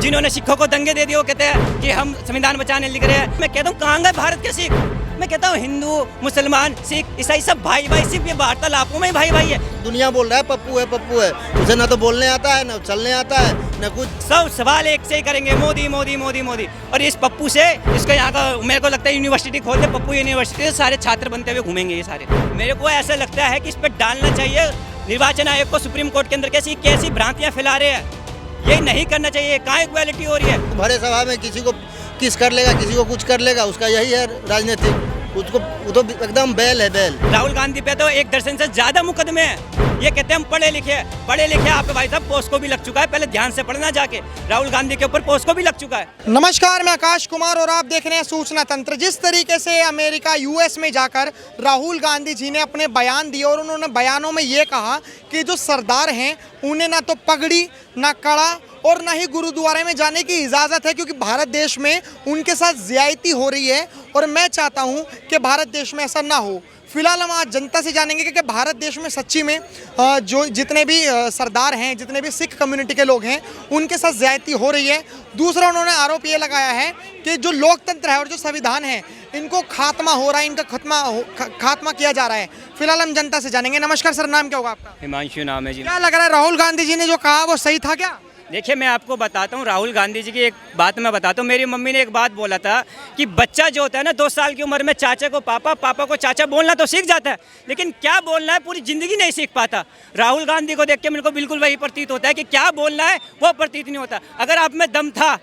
जिन्होंने सिखों को दंगे दे दिए वो कहते हैं कि हम संविधान बचाने लिख रहे हैं। मैं कहता हूँ कहाँ गए भारत के सिख? मैं कहता हूँ हिंदू मुसलमान सिख ईसाई सब भाई भाई, सिर्फ ये वार्तालापों में ही भाई भाई है। दुनिया बोल रहा है पप्पू है, उसे ना तो बोलने आता है ना चलने आता है ना कुछ। सब सवाल एक से ही करेंगे, मोदी मोदी मोदी मोदी। और इस पप्पू से इसका यहाँ का मेरे को लगता है यूनिवर्सिटी खोल दे, पप्पू यूनिवर्सिटी से सारे छात्र बनते हुए घूमेंगे ये सारे। मेरे को ऐसा लगता है कि इस पर डालना चाहिए निर्वाचन आयोग को, सुप्रीम कोर्ट के अंदर कैसी भ्रांतियां फैला रहे हैं, ये नहीं करना चाहिए। कहाँ इक्वालिटी हो रही है? भरे सभा में किसी को किस कर लेगा, किसी को कुछ कर लेगा, उसका यही है राजनीतिक। उसको वो तो एकदम बैल है, बैल। राहुल गांधी पे तो एक दर्जन से ज्यादा मुकदमे हैं। ये कहते हैं हम पढ़े लिखे आपके भाई साहब पोस्को भी लग चुका है, पहले ध्यान से पढ़ना जाके। राहुल गांधी के ऊपर पोस्को भी लग चुका है। नमस्कार, मैं आकाश कुमार और आप देख रहे हैं सूचना तंत्र। जिस तरीके से अमेरिका यूएस में जाकर राहुल गांधी जी ने अपने बयान दिए और उन्होंने बयानों में ये कहा कि जो सरदार हैं उन्हें ना तो पगड़ी, ना कड़ा और ना ही गुरुद्वारे में जाने की इजाज़त है, क्योंकि भारत देश में उनके साथ ज्यादती हो रही है और मैं चाहता हूं कि भारत देश में ऐसा ना हो। फिलहाल हम आज जनता से जानेंगे कि भारत देश में सच्ची में जो जितने भी सरदार हैं, जितने भी सिख कम्युनिटी के लोग हैं, उनके साथ ज्यादती हो रही है। दूसरा उन्होंने आरोप ये लगाया है कि जो लोकतंत्र है और जो संविधान है, इनको खात्मा हो रहा है, इनका खात्मा किया जा रहा है। फिलहाल हम जनता से जानेंगे। नमस्कार सर, नाम क्या होगा आपका? हिमांशु नाम है जी। क्या लग रहा है राहुल गांधी जी ने जो कहा वो सही था क्या? देखिए मैं आपको बताता हूँ, राहुल गांधी जी की एक बात मैं बताता हूँ। मेरी मम्मी ने एक बात बोला था कि बच्चा जो होता है ना 2 साल की उम्र में चाचा को पापा, पापा को चाचा बोलना तो सीख जाता है, लेकिन क्या बोलना है पूरी ज़िंदगी नहीं सीख पाता। राहुल गांधी को देख के मेरे को बिल्कुल वही प्रतीत होता है कि क्या बोलना है वो प्रतीत नहीं होता। अगर आप में दम था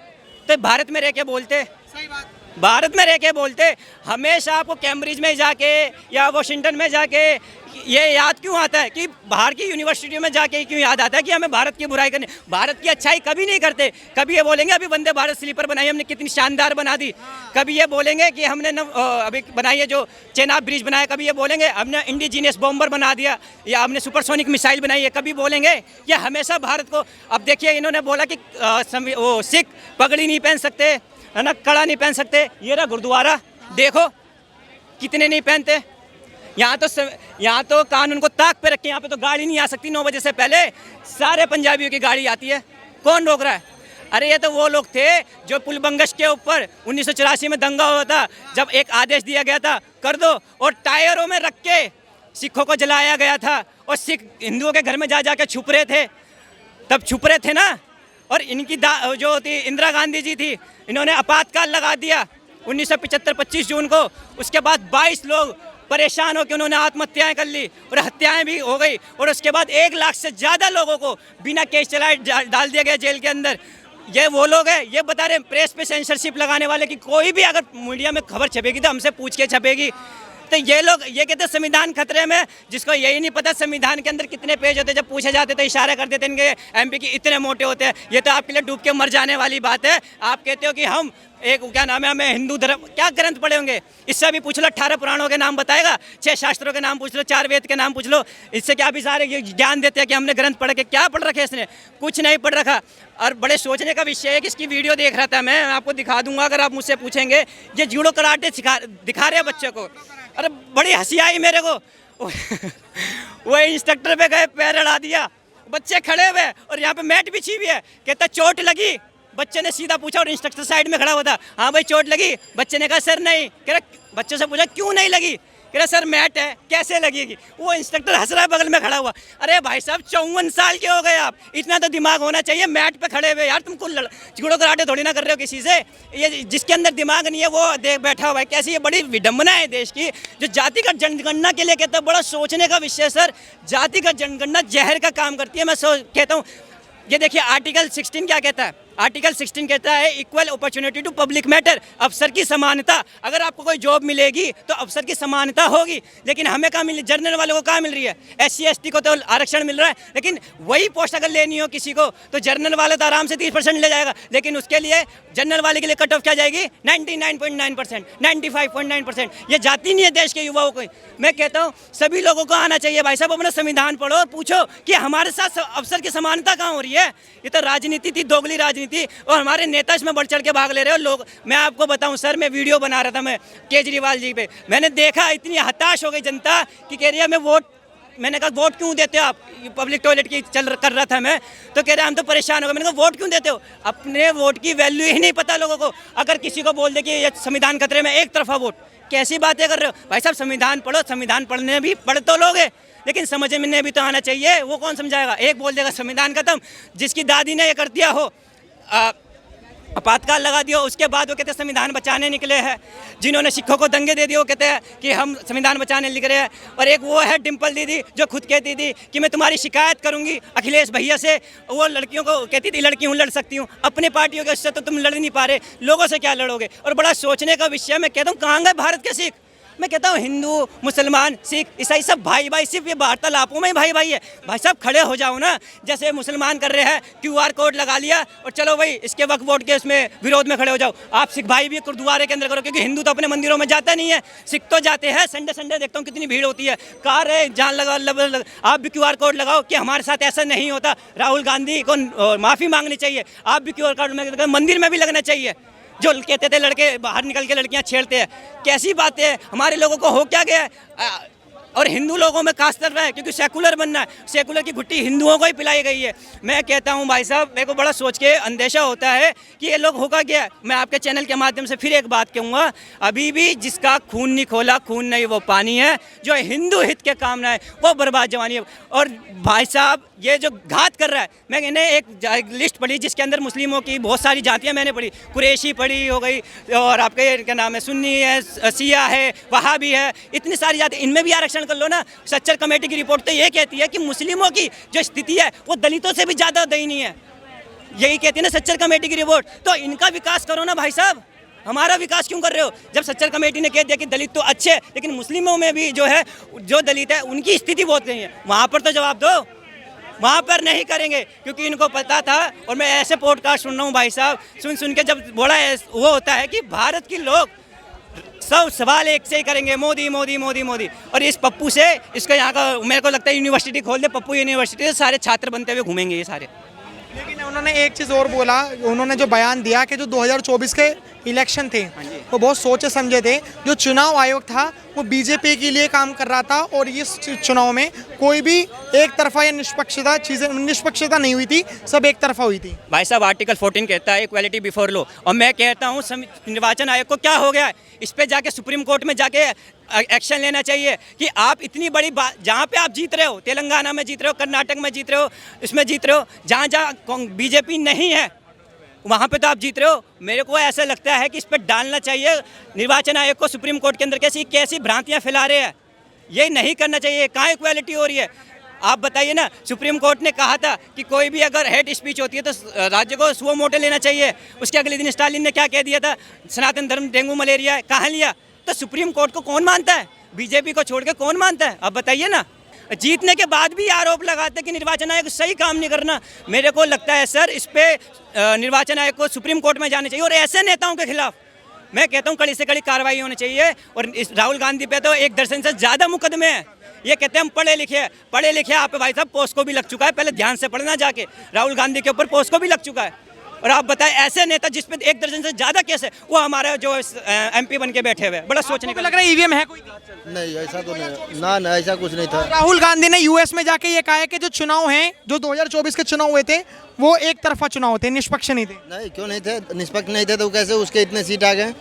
तो भारत में रह के बोलते। सही बात, भारत में रह के बोलते। हमेशा आपको कैम्ब्रिज में जाके या वाशिंगटन में जाके ये याद क्यों आता है कि बाहर की यूनिवर्सिटियों में जाके क्यों याद आता है कि हमें भारत की बुराई करनी? भारत की अच्छाई कभी नहीं करते। कभी ये बोलेंगे अभी वंदे भारत स्लीपर बनाई हमने, कितनी शानदार बना दी। कभी ये बोलेंगे कि हमने अभी बनाई है जो चेनाब ब्रिज बनाया। कभी ये बोलेंगे हमने इंडिजीनियस बॉम्बर बना दिया या हमने सुपरसोनिक मिसाइल बनाई है। कभी बोलेंगे ये हमेशा भारत को। अब देखिए इन्होंने बोला कि वो सिख पगड़ी नहीं पहन सकते, है ना, कड़ा नहीं पहन सकते। ये रहा गुरुद्वारा, देखो कितने नहीं पहनते। यहाँ तो कानून को ताक पे रखे। यहाँ पे तो गाड़ी नहीं आ सकती 9 बजे से पहले। सारे पंजाबियों की गाड़ी आती है, कौन रोक रहा है? अरे ये तो वो लोग थे जो पुल बंगश के ऊपर 1984 में दंगा हुआ था, जब एक आदेश दिया गया था कर दो, और टायरों में रख के सिखों को जलाया गया था और सिख हिंदुओं के घर में जा के छुप रहे थे। तब छुप रहे थे ना। और इनकी जो थी इंदिरा गांधी जी थी, इन्होंने आपातकाल लगा दिया 1975 25 जून को। उसके बाद 22 लोग परेशान होकर उन्होंने आत्महत्याएं कर ली और हत्याएं भी हो गई। और उसके बाद 1 लाख से ज़्यादा लोगों को बिना केस चलाए डाल दिया गया जेल के अंदर। ये वो लोग हैं, ये बता रहे हैं प्रेस पे सेंसरशिप लगाने वाले कि कोई भी अगर मीडिया में खबर छपेगी तो हमसे पूछ के छपेगी। तो ये लोग ये कहते हैं संविधान खतरे में, जिसको यही नहीं पता संविधान के अंदर कितने पेज होते हैं। जब पूछे जाते तो इशारा कर देते इनके एमपी की इतने मोटे होते हैं। ये तो आपके लिए डूब के मर जाने वाली बात है। आप कहते हो कि हम एक क्या नाम है, हमें हिंदू धर्म, क्या ग्रंथ पढ़े होंगे? इससे भी पूछ लो, 18 पुराणों के नाम बताएगा, 6 शास्त्रों के नाम पूछ लो, 4 वेद के नाम पूछ लो। इससे क्या भी सारे ये ज्ञान देते हैं कि हमने ग्रंथ पढ़ के क्या पढ़ रखे इसने? कुछ नहीं पढ़ रखा। और बड़े सोचने का विषय है कि इसकी वीडियो देख रहा था मैं, आपको दिखा दूंगा अगर आप मुझसे पूछेंगे। ये जूडो कराटे दिखा रहे हैं बच्चे को। अरे बड़ी हंसी आई मेरे को। वो इंस्ट्रक्टर पे गए, पैर अड़ा दिया, बच्चे खड़े हुए और यहाँ पे मैट बिछी हुई है। कहता चोट लगी? बच्चे ने सीधा पूछा और इंस्ट्रक्टर साइड में खड़ा हुआ था। हाँ भाई चोट लगी? बच्चे ने कहा सर नहीं। कह रहा, बच्चे से पूछा क्यों नहीं लगी? कह रहा सर मैट है, कैसे लगेगी? वो इंस्ट्रक्टर हंस रहा है बगल में खड़ा हुआ। अरे भाई साहब 54 साल के हो गए आप, इतना तो दिमाग होना चाहिए। मैट पे खड़े हुए यार, तुमको जूडो कराटे थोड़ी ना कर रहे हो किसी से। ये जिसके अंदर दिमाग नहीं है वो देख बैठा हुआ है। कैसी ये बड़ी विडंबना है देश की, जो जातिगत जनगणना के लिए कहता है। बड़ा सोचने का विषय सर। जातिगत जनगणना जहर का काम करती है। मैं कहता हूँ ये देखिए आर्टिकल 16 क्या कहता है? आर्टिकल 16 कहता है equal opportunity to public matter, अफसर की समानता। अगर आपको कोई जॉब मिलेगी तो अफसर की समानता होगी, लेकिन हमें कहाँ मिल, जनरल वालों को कहाँ मिल रही है? SC ST को तो आरक्षण मिल रहा है, लेकिन वही पोस्ट अगर लेनी हो किसी को तो जनरल वाले तो आराम से 30% ले जाएगा, लेकिन उसके लिए जनरल वाले के लिए कट ऑफ क्या जाएगी? 99.9%, 95.9%। ये जाती नहीं है देश के युवाओं को। मैं कहता हूँ सभी लोगों को आना चाहिए भाई साहब। अपना संविधान पढ़ो और पूछो कि हमारे साथ अफसर की समानता कहाँ हो रही है। ये तो राजनीति थी, दोगली राजनीति, और हमारे नेता इसमें बढ़ चढ़ के भाग ले रहे हो लोग। मैं आपको बताऊं सर, मैं वीडियो बना रहा था मैं केजरीवाल जी पे, मैंने देखा इतनी हताश हो गई जनता कि कह रही है हमें वोट मैंने कहा वोट क्यों देते हो आप, पब्लिक टॉयलेट की कर रहा था मैं, तो कह रहे हम तो परेशान हो गए। मैंने कहा वोट क्यों देते हो, अपने वोट की वैल्यू ही नहीं पता लोगों को। अगर किसी को बोल दे कि ये संविधान खतरे में, एक तरफा वोट, कैसी बातें कर रहे हो भाई साहब। संविधान पढ़ो, संविधान पढ़ने भी पढ़ तो लोगे, लेकिन समझ में भी तो आना चाहिए। वो कौन समझाएगा, एक बोल देगा संविधान खत्म, जिसकी दादी ने ये कर दिया हो, आपातकाल लगा दिया, उसके बाद वो कहते हैं संविधान बचाने निकले हैं। जिन्होंने सिखों को दंगे दे दिए वो कहते हैं कि हम संविधान बचाने निकले हैं। और एक वो है डिम्पल दीदी जो खुद कहती थी कि मैं तुम्हारी शिकायत करूंगी अखिलेश भैया से। वो लड़कियों को कहती थी लड़की हूँ, लड़ सकती हूँ, अपने पार्टियों के उससे तो तुम लड़ नहीं पा रहे, लोगों से क्या लड़ोगे। और बड़ा सोचने का विषय, मैं कहता हूँ कहाँ गए भारत के सिख। मैं कहता हूँ हिंदू, मुसलमान, सिख, ईसाई सब भाई भाई, सिर्फ ये वार्तालापों में ही भाई भाई है। भाई साहब खड़े हो जाओ ना, जैसे मुसलमान कर रहे हैं, QR कोड लगा लिया और चलो भाई इसके वक्फ बोर्ड के उसमें विरोध में खड़े हो जाओ। आप सिख भाई भी गुरुद्वारे के अंदर करो, क्योंकि हिंदू तो अपने मंदिरों में जाता नहीं है, सिख तो जाते हैं। संडे देखता हूँ कितनी भीड़ होती है, कार है जान लगा, आप भी QR कोड लगाओ कि हमारे साथ ऐसा नहीं होता। राहुल गांधी को माफ़ी मांगनी चाहिए, आप भी QR कोड में मंदिर में भी लगना चाहिए। जो कहते थे लड़के बाहर निकल के लड़कियां छेड़ते हैं, कैसी बातें है। हमारे लोगों को हो क्या गया है, और हिंदू लोगों में खास कर रहा है, क्योंकि सेकुलर बनना है। सेकुलर की घुट्टी हिंदुओं को ही पिलाई गई है। मैं कहता हूं भाई साहब, मेरे को बड़ा सोच के अंदेशा होता है कि ये लोग होगा क्या। मैं आपके चैनल के माध्यम से फिर एक बात कहूँगा, अभी भी जिसका खून नहीं खोला, खून नहीं वो पानी है। जो हिंदू हित के काम ना है वो बर्बाद जवानी है। और भाई साहब ये जो घात कर रहा है, मैंने एक लिस्ट पढ़ी जिसके अंदर मुस्लिमों की बहुत सारी जातियाँ मैंने पढ़ी, कुरैशी पढ़ी हो गई, और आपके क्या नाम है, सुन्नी है, शिया है, वहाबी है, इतनी सारी जाति, इनमें भी आरक्षण कर लो ना। सच्चर कमेटी की रिपोर्ट तो ये कहती है कि मुस्लिमों की जो स्थिति है वो दलितों से भी ज़्यादा दयनीय है। यही कहती है ना सच्चर कमेटी की रिपोर्ट। तो इनका विकास करो ना भाई साहब, हमारा विकास क्यों कर रहे हो। जब सच्चर कमेटी ने कह दिया कि दलित तो अच्छे, लेकिन मुस्लिमों में भी जो है, जो दलित है उनकी स्थिति बहुत नहीं है, वहाँ पर तो जवाब दो। वहाँ पर नहीं करेंगे, क्योंकि इनको पता था। और मैं ऐसे पॉडकास्ट सुन रहा हूँ भाई साहब, सुन के जब बड़ा वो होता है कि भारत के लोग सब सवाल एक से ही करेंगे, मोदी मोदी मोदी मोदी। और इस पप्पू से, इसका यहाँ का मेरे को लगता है यूनिवर्सिटी खोल दे, पप्पू यूनिवर्सिटी से सारे छात्र बनते हुए घूमेंगे ये सारे। लेकिन उन्होंने एक चीज़ और बोला, उन्होंने जो बयान दिया कि जो 2024 के इलेक्शन थे वो बहुत सोचे समझे थे। जो चुनाव आयोग था वो बीजेपी के लिए काम कर रहा था, और इस चुनाव में कोई भी एक तरफा या निष्पक्षता नहीं हुई थी, सब एक तरफा हुई थी। भाई साहब आर्टिकल 14 कहता है इक्वालिटी बिफोर लॉ, और मैं कहता हूँ निर्वाचन आयोग को क्या हो गया है, इस पे जाके सुप्रीम कोर्ट में जाके एक्शन लेना चाहिए कि आप इतनी बड़ी बात, जहाँ पे आप जीत रहे हो, तेलंगाना में जीत रहे हो, कर्नाटक में जीत रहे हो, इसमें जीत रहे हो, जहाँ जहाँ बीजेपी नहीं है वहाँ पे तो आप जीत रहे हो। मेरे को ऐसा लगता है कि इस पर डालना चाहिए निर्वाचन आयोग को, सुप्रीम कोर्ट के अंदर कैसी भ्रांतियाँ फैला रहे हैं, ये नहीं करना चाहिए। कहाँ इक्वालिटी हो रही है आप बताइए ना। सुप्रीम कोर्ट ने कहा था कि कोई भी अगर हेट स्पीच होती है तो राज्य को सुओ मोटे लेना चाहिए। उसके अगले दिन स्टालिन ने क्या कह दिया था, सनातन धर्म डेंगू मलेरिया है, कहाँ लिया। तो सुप्रीम कोर्ट को कौन मानता है, बीजेपी को छोड़ के कौन मानता है, आप बताइए ना। जीतने के बाद भी आरोप लगाते कि निर्वाचन आयोग सही काम नहीं करना। मेरे को लगता है सर इस पे निर्वाचन आयोग को सुप्रीम कोर्ट में जाना चाहिए, और ऐसे नेताओं के खिलाफ मैं कहता हूँ कड़ी से कड़ी कार्रवाई होनी चाहिए। और इस राहुल गांधी पे तो एक दर्जन से ज़्यादा मुकदमे हैं। ये कहते हैं हम पढ़े लिखे, आप भाई साहब पोस्को भी लग चुका है, पहले ध्यान से पढ़ना जाके। राहुल गांधी के ऊपर पोस्को भी लग चुका है। और आप बताएं ऐसे नेता जिस पे एक दर्जन से ज़्यादा केस है, वो हमारा जो MP बन के बैठे हुए, बड़ा सोचने का लग रहा है ईवीएम है कोई। नहीं ऐसा तो नहीं, ना ऐसा कुछ नहीं था। राहुल गांधी ने US में जाके ये कहा है कि जो चुनाव हैं, जो 2024 के चुनाव हुए थे वो एक तरफा चुनाव थे, निष्पक्ष नहीं थे। नहीं क्यों नहीं थे, निष्पक्ष नहीं थे तो कैसे उसके इतने सीट आ गए,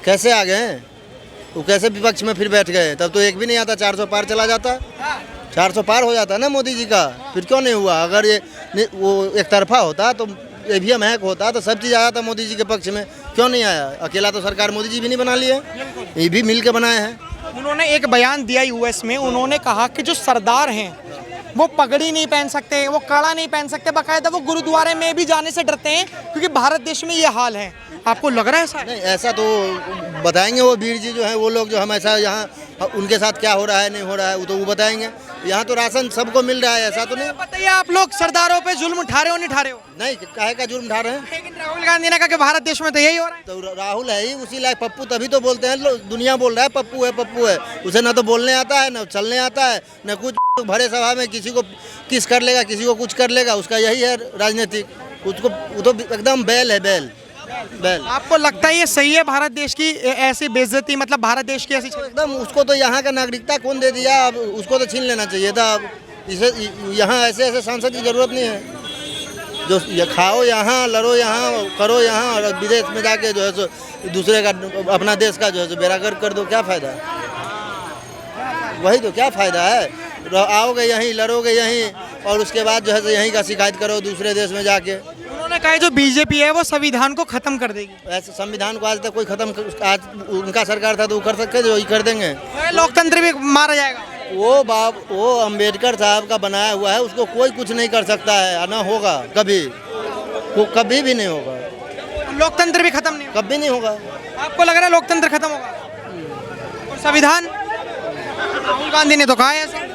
कैसे आ गए वो, कैसे विपक्ष में फिर बैठ गए। तब तो एक भी नहीं आता, 400 पार चला जाता, 400 पार हो जाता ना मोदी जी का, फिर क्यों नहीं हुआ। अगर ये वो एक तरफा होता तो EVM हैक होता तो सब चीज़ आया था मोदी जी के पक्ष में, क्यों नहीं आया। अकेला तो सरकार मोदी जी भी नहीं बना लिए, ये भी मिल के बनाए हैं। उन्होंने एक बयान दिया US में, उन्होंने कहा कि जो सरदार हैं वो पगड़ी नहीं पहन सकते, वो कड़ा नहीं पहन सकते, बाकायदा वो गुरुद्वारे में भी जाने से डरते हैं, क्योंकि भारत देश में ये हाल है। आपको लग रहा है ऐसा? नहीं ऐसा तो बताएंगे वो वीर जी जो हैं, वो लोग जो हमेशा यहाँ उनके साथ क्या हो रहा है नहीं हो रहा है वो तो वो बताएंगे। यहाँ तो राशन सबको मिल रहा है, ऐसा तो नहीं। बताइए आप लोग सरदारों पे जुल्म उठा रहे हो नहीं उठा रहे हो? नहीं काहे का जुल्म उठा रहे हैं। लेकिन राहुल गांधी ने कहा कि भारत देश में तो यही हो रहा है। तो राहुल है ही उसी लायक पप्पू, तभी तो बोलते हैं, दुनिया बोल रहा है पप्पू है पप्पू है। उसे ना तो बोलने आता है, ना चलने आता है, ना कुछ। भरे सभा में किसी को किस कर लेगा, किसी को कुछ कर लेगा, उसका यही है राजनीतिक। उसको वो तो एकदम बैल है, बैल। बैल। आपको लगता है ये सही है भारत देश की ऐसी बेइज्जती, मतलब भारत देश की ऐसी एकदम उसको तो यहाँ का नागरिकता कौन दे दिया, अब उसको तो छीन लेना चाहिए था। अब इसे यहाँ ऐसे ऐसे सांसद की जरूरत नहीं है। जो ये खाओ यहाँ, लड़ो यहाँ, करो यहाँ, और विदेश में जाके जो है सो दूसरे का, अपना देश का जो है सो बेरागर्क कर दो, क्या फ़ायदा है? वही तो, क्या फ़ायदा है? आओगे यहीं, लड़ोगे यहीं, और उसके बाद जो है सो यहीं का शिकायत करो दूसरे देश में जाके। उन्होंने कहा जो बीजेपी है वो संविधान को खत्म कर देगी। ऐसे संविधान को आज तक कोई खत्म, आज उनका सरकार था तो वो कर सकते थे, वही कर देंगे। लोकतंत्र भी मारा जाएगा। वो अम्बेडकर साहब का बनाया हुआ है, उसको कोई कुछ नहीं कर सकता है, ना होगा कभी, वो कभी भी नहीं होगा। लोकतंत्र भी खत्म नहीं, कभी नहीं होगा। आपको लग रहा है लोकतंत्र खत्म होगा? और संविधान, राहुल गांधी ने तो कहा है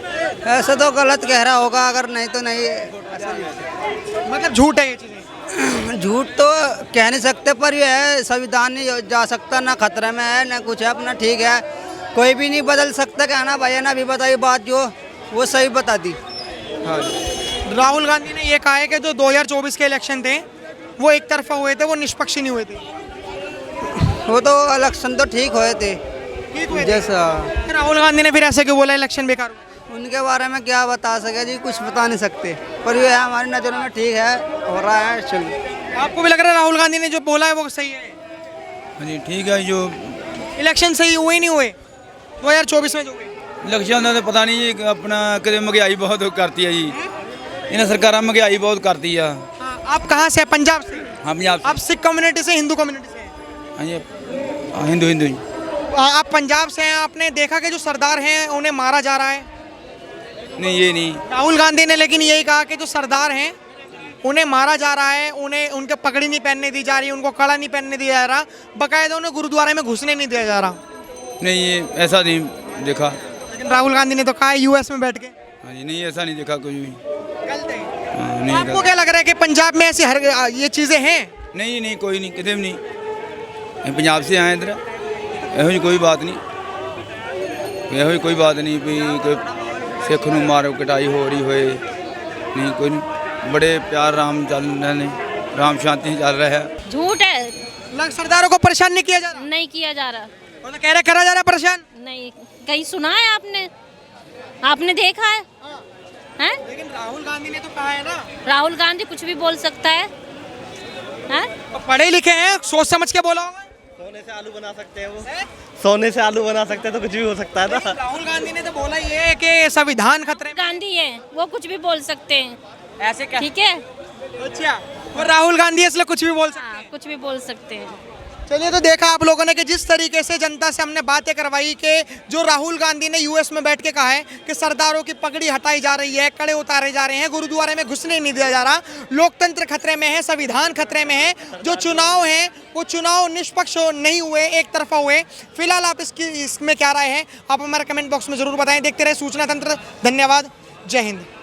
ऐसा तो गलत कह रहा होगा, अगर नहीं तो नहीं, ऐसा नहीं। मतलब झूठ है ये चीजें। झूठ तो कह नहीं सकते, पर ये है संविधान नहीं जा सकता, ना खतरे में है ना कुछ है, अपना ठीक है, कोई भी नहीं बदल सकता। कहना भैया ने अभी बताई बात जो वो सही बता दी। राहुल गांधी ने ये कहा है कि जो 2024 के इलेक्शन थे वो एक तरफा हुए थे, वो निष्पक्ष नहीं हुए थे। वो तो इलेक्शन तो ठीक हुए थे जैसा। राहुल गांधी ने फिर ऐसे क्यों बोला इलेक्शन बेकार हुआ? उनके बारे में क्या बता सके जी, कुछ बता नहीं सकते, पर ये है हमारी नज़रों में ठीक है, हो रहा है। चलो, आपको भी लग रहा है राहुल गांधी ने जो बोला है वो सही है? हाँ जी ठीक है। जो इलेक्शन सही हुए ही नहीं हुए 2024 में जो हुए? इलेक्शन ਦਾ ਤਾਂ ਪਤਾ ਨਹੀਂ ਜੀ, ਆਪਣਾ ਕਿਤੇ ਮਹਿੰਗਾਈ ਬਹੁਤ ਕਰਤੀ ਹੈ ਜੀ, ਇਹਨਾਂ ਸਰਕਾਰਾਂ ਮਹਿੰਗਾਈ ਬਹੁਤ ਕਰਤੀ ਆ। हाँ, आप कहाँ से हैं? पंजाब से? ਹਾਂ ਪੰਜਾਬ आप सिख कम्युनिटी से, हिंदू कम्युनिटी से हैं? हाँ जी, हिंदू हिंदू जी। आप पंजाब से हैं, आपने देखा कि जो सरदार हैं उन्हें मारा जा रहा है। नहीं ये नहीं, राहुल गांधी ने लेकिन यही कहा कि जो सरदार हैं उन्हें मारा जा रहा है, उन्हें उनके पगड़ी नहीं पहनने दी जा रही, उनको कड़ा नहीं पहनने दिया जा रहा, बकायदा उन्हें गुरुद्वारे में घुसने नहीं दिया जा रहा। नहीं ये ऐसा नहीं देखा। लेकिन राहुल गांधी ने तो कहा है यूएस में बैठ के। हाँ जी नहीं ऐसा नहीं देखा कुछ भी। गलत है। हाँ, तो नहीं आपको गलत। क्या लग रहा है कि पंजाब में ऐसी हर ये चीज़ें हैं? नहीं नहीं कोई नहीं, कितने भी नहीं। हम पंजाब से आए इधर, ਇਹੋ ਜਿਹੀ ਕੋਈ ਬਾਤ ਨਹੀਂ, ਇਹੋ ਜਿਹੀ ਕੋਈ ਬਾਤ ਨਹੀਂ ਵੀ ਕੋਈ ਸਿੱਖ ਨੂੰ ਮਾਰੋ ਕਟਾਈ ਹੋ ਰਹੀ ਹੋਏ, ਨਹੀਂ ਕੋਈ ਨਹੀਂ। बड़े प्यार राम चल रहे हैं, राम शांति चल रहा है। झूठ है, लग सरदारों को परेशान नहीं किया जा रहा? नहीं किया जा रहा। वो तो कह रहे करा जा रहा है परेशान। नहीं, कहीं सुना है आपने? आपने देखा है? हैं? लेकिन राहुल गांधी ने तो कहा है ना, राहुल गांधी कुछ भी बोल सकता है, हैं? तो पढ़े लिखे हैं, सोच समझ के बोला होगा। सोने से आलू बना सकते हैं वो, सोने से आलू बना सकते हैं, तो कुछ भी हो सकता है ना। लेकिन राहुल गांधी ने तो बोला ये है कि संविधान खतरे में। गांधी है, वो कुछ भी बोल सकते हैं, ऐसे क्या? ठीक है? अच्छा, और राहुल गांधी इसलिए कुछ भी बोल सकते हाँ, हैं। कुछ भी बोल सकते हैं। चलिए, तो देखा आप लोगों ने कि जिस तरीके से जनता से हमने बातें करवाई कि जो राहुल गांधी ने यूएस में बैठ के कहा है कि सरदारों की पगड़ी हटाई जा रही है, कड़े उतारे जा रहे हैं, गुरुद्वारे में घुसने नहीं दिया जा रहा, लोकतंत्र खतरे में है, संविधान खतरे में है, जो चुनाव हैं वो चुनाव निष्पक्ष नहीं हुए, एक तरफा हुए। फिलहाल आप इसमें क्या राय है आप हमारे कमेंट बॉक्स में जरूर बताएं। देखते रहे सूचना तंत्र। धन्यवाद। जय हिंद।